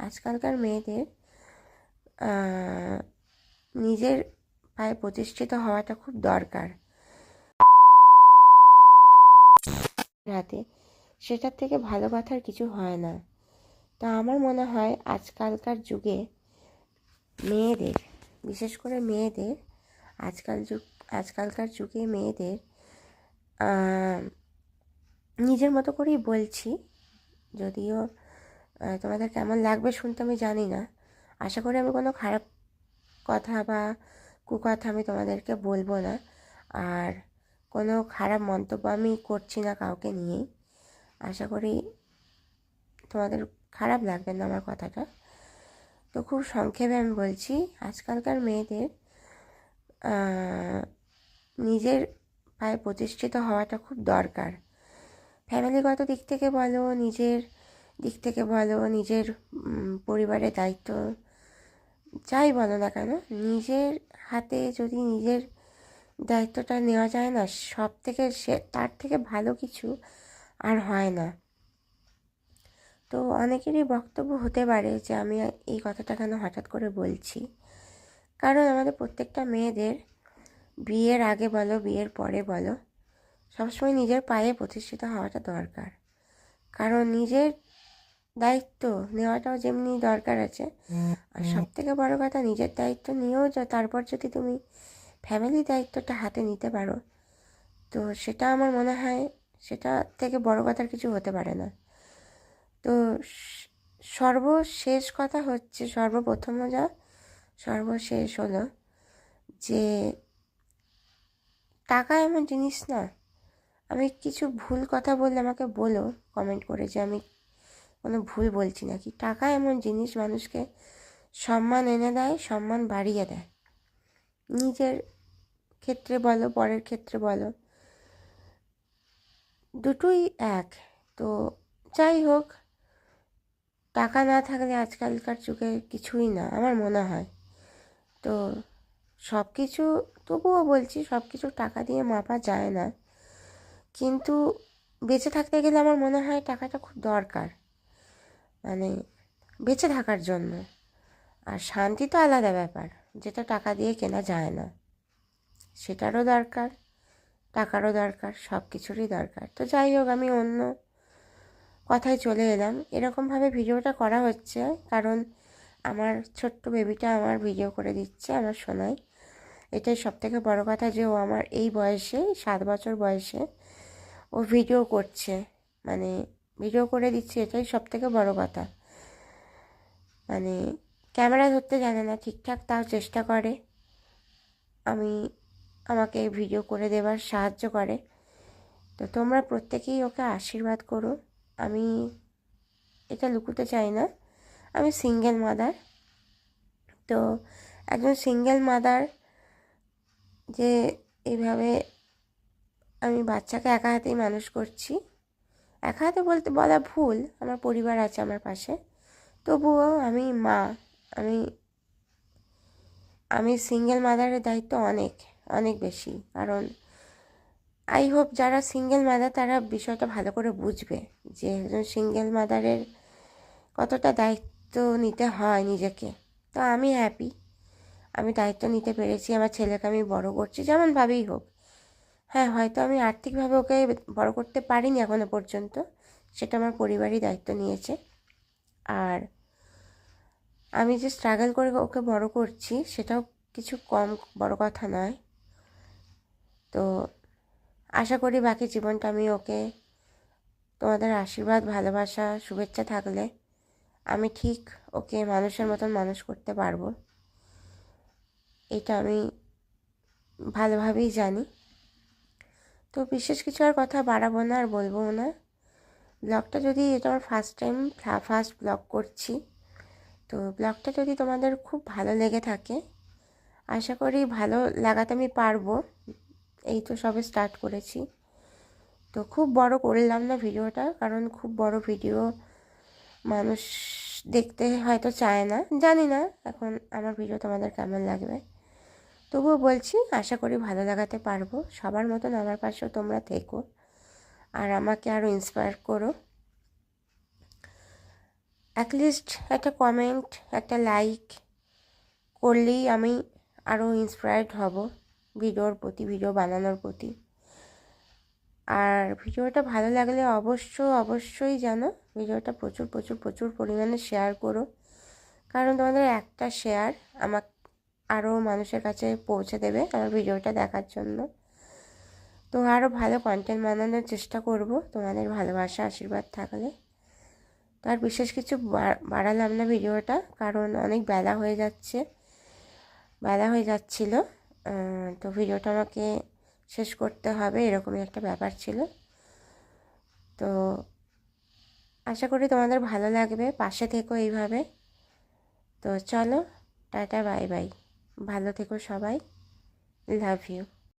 আজকালকার মেয়েদের নিজের পায়ে প্রতিষ্ঠিত হওয়াটা খুব দরকার। রাতে সেটার থেকে ভালো কথার কিছু হয় না। তা আমার মনে হয় আজকালকার যুগে মেয়েদের, বিশেষ করে মেয়েদের, আজকালকার যুগে মেয়েদের নিজের মতো করেই বলছি, যদিও তোমাদের কেমন লাগবে শুনতে আমি জানি না। আশা করি আমি কোনো খারাপ কথা বা কুকথা আমি তোমাদেরকে বলবো না, আর কোনো খারাপ মন্তব্য আমি করছি না কাউকে নিয়েই। আশা করি তোমাদের খারাপ লাগবে না আমার কথাটা। তো খুব সংক্ষেপে আমি বলছি, আজকালকার মেয়েদের নিজের পায়ে প্রতিষ্ঠিত হওয়াটা খুব দরকার। ফ্যামিলিগত দিক থেকে বলো, নিজের দিক থেকে বলো, নিজের পরিবারের দায়িত্ব যাই বলো না কেন, নিজের হাতে যদি নিজের দায়িত্বটা নেওয়া যায় না, সব থেকে তার থেকে ভালো কিছু আর হয় না। তো অনেকেরই বক্তব্য হতে পারে যে আমি এই কথাটা কেন হঠাৎ করে বলছি, কারণ আমাদের প্রত্যেকটা মেয়েদের বিয়ের আগে বলো, বিয়ের পরে বলো, সবসময় নিজের পায়ে প্রতিষ্ঠিত হওয়াটা দরকার। কারণ নিজের দায়িত্ব নেওয়াটাও যেমনি দরকার আছে, আর সব থেকে বড়ো কথা, নিজের দায়িত্ব নিয়েও তারপর যদি তুমি ফ্যামিলির দায়িত্বটা হাতে নিতে পারো, তো সেটা আমার মনে হয় সেটা থেকে বড় কথার কিছু হতে পারে না। তো সর্বশেষ কথা হচ্ছে, সর্বপ্রথম যা সর্বশেষ হলো যে টাকা এমন জিনিস না, আমি কিছু ভুল কথা বললে আমাকে বলো কমেন্ট করে যে আমি কোনো ভুল বলছি নাকি। টাকা এমন জিনিস মানুষকে সম্মান এনে দেয়, সম্মান বাড়িয়ে দেয়। নিজের ক্ষেত্রে বলো, পরের ক্ষেত্রে বলো, দুটোই এক। তো যাই হোক, টাকা না থাকলে আজকালকার যুগে কিছুই না আমার মনে হয়। তো সব কিছু, তবুও বলছি, সব কিছু টাকা দিয়ে মাপা যায় না, কিন্তু বেঁচে থাকতে গেলে আমার মনে হয় টাকাটা খুব দরকার, মানে বেঁচে থাকার জন্য। আর শান্তি তো আলাদা ব্যাপার, যেটা টাকা দিয়ে কেনা যায় না, সেটারও দরকার, টাকারও দরকার, সব কিছুরই দরকার। তো যাই হোক, আমি অন্য কথায় চলে এলাম। এরকমভাবে ভিডিওটা করা হচ্ছে কারণ আমার ছোট্ট বেবিটা আমার ভিডিও করে দিচ্ছে, আমার সোনাই। এটাই সবথেকে বড় কথা যে ও আমার এই বয়সে, 7 বছর বয়সে ও ভিডিও করছে, মানে ভিডিও করে দিচ্ছে, এটাই সবথেকে বড় কথা। মানে ক্যামেরা ধরতে জানে না ঠিকঠাক, তাও চেষ্টা করে আমাকে ভিডিও করে দেবার সাহায্য করে। তো তোমরা প্রত্যেকেই ওকে আশীর্বাদ করো। আমি এটা লুকোতে চাই না, আমি সিঙ্গেল মাদার। তো একজন সিঙ্গেল মাদার যে এইভাবে আমি বাচ্চাকে একা হাতেই মানুষ করছি, একা হাতে বলতে বলা ভুল, আমার পরিবার আছে আমার পাশে, তবুও আমি মা, আমি আমি সিঙ্গেল মাদারের দায়িত্ব অনেক অনেক বেশি। কারণ আই হোপ যারা সিঙ্গেল মাদার তারা বিষয়টা ভালো করে বুঝবে যে একজন সিঙ্গেল মাদারের কতটা দায়িত্ব নিতে হয় নিজেকে। তো আমি হ্যাপি, আমি দায়িত্ব নিতে পেরেছি, আমার ছেলেকে আমি বড় করছি যেমনভাবেই হোক। হ্যাঁ, হয়তো আমি আর্থিকভাবে ওকে বড় করতে পারিনি এখনো পর্যন্ত, সেটা আমার পরিবারই দায়িত্ব নিয়েছে। আর আমি যে স্ট্রাগল করে ওকে বড় করছি সেটাও কিছু কম বড় কথা নয়। তো আশা করি বাকি জীবনটা আমি ওকে, তোমাদের আশীর্বাদ, ভালোবাসা, শুভেচ্ছা থাকলে আমি ঠিক ওকে মানুষের মতন মানুষ করতে পারবো, এটা আমি ভালোভাবেই জানি। তো বিশেষ কিছু আর কথা বাড়াবো না আর বলবো না। ব্লগটা যদি, এটা আমার ফার্স্ট ব্লগ করছি, তো ব্লগটা যদি তোমাদের খুব ভালো লেগে থাকে, আশা করি ভালো লাগাতে আমি পারবো, এই তো সবে স্টার্ট করেছি। তো খুব বড় করলাম না ভিডিওটা, কারণ খুব বড় ভিডিও মানুষ দেখতে হয়তো চায় না, জানি না এখন আমার ভিডিও তোমাদের কেমন লাগবে। তবুও বলছি, আশা করি ভালো লাগাতে পারবো। সবার মতন আমার পাশেও তোমরা থেকো আর আমাকে আরও ইন্সপায়ার করো। অ্যাটলিস্ট একটা কমেন্ট, একটা লাইক করলেই আমি আরও ইন্সপায়ার্ড হব ভিডিওর প্রতি, ভিডিও বানানোর প্রতি। আর ভিডিওটা ভালো লাগলে অবশ্যই যেন ভিডিওটা প্রচুর প্রচুর প্রচুর পরিমাণে শেয়ার করো, কারণ তোমাদের একটা শেয়ার আমার আরও মানুষের কাছে পৌঁছে দেবে আমার ভিডিওটা দেখার জন্য। তো আরও ভালো কন্টেন্ট বানানোর চেষ্টা করব তোমাদের ভালোবাসা আশীর্বাদ থাকলে। তো আর বিশেষ কিছু বাড়ালাম না ভিডিওটা, কারণ অনেক বেলা হয়ে যাচ্ছিল। তো ভিডিওটা আমাকে শেষ করতে হবে, এরকমই একটা ব্যাপার ছিল। তো আশা করি তোমাদের ভালো লাগবে, পাশে থেকো এইভাবে। তো চলো, টাটা, বাই বাই, ভালো থেকো সবাই, লাভ ইউ।